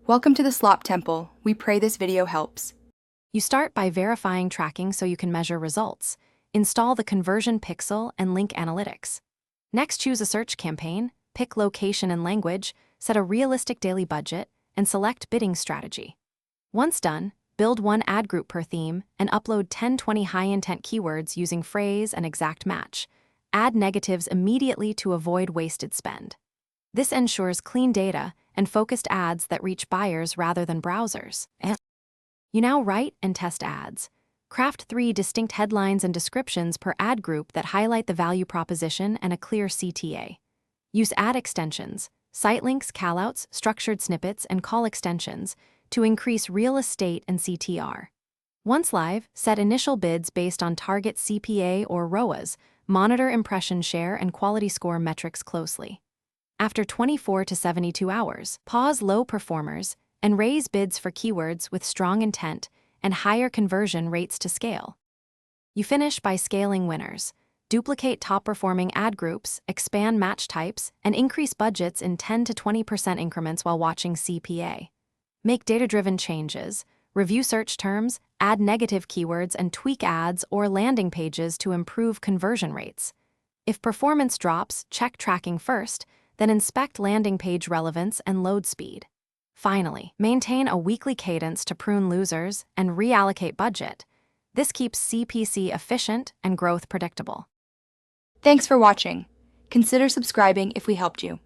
Welcome to the Slop Temple. We pray this video helps. You start by verifying tracking so you can measure results. Install the Conversion Pixel and Link Analytics. Next, choose a search campaign, pick location and language, set a realistic daily budget, and select bidding strategy. Once done, build one ad group per theme and upload 10-20 high-intent keywords using phrase and exact match. Add negatives immediately to avoid wasted spend. This ensures clean data and focused ads that reach buyers rather than browsers. You now write and test ads. Craft 3 distinct headlines and descriptions per ad group that highlight the value proposition and a clear CTA. Use ad extensions, site links, callouts, structured snippets, and call extensions to increase real estate and CTR. Once live, set initial bids based on target CPA or ROAS, monitor impression share and quality score metrics closely. After 24 to 72 hours, pause low performers and raise bids for keywords with strong intent and higher conversion rates to scale. You finish by scaling winners. Duplicate top-performing ad groups, expand match types, and increase budgets in 10 to 20% increments while watching CPA. Make data-driven changes, review search terms, add negative keywords, and tweak ads or landing pages to improve conversion rates. If performance drops, check tracking first, then inspect landing page relevance and load speed. Finally, maintain a weekly cadence to prune losers and reallocate budget. This keeps CPC efficient and growth predictable. Thanks for watching. Consider subscribing if we helped you.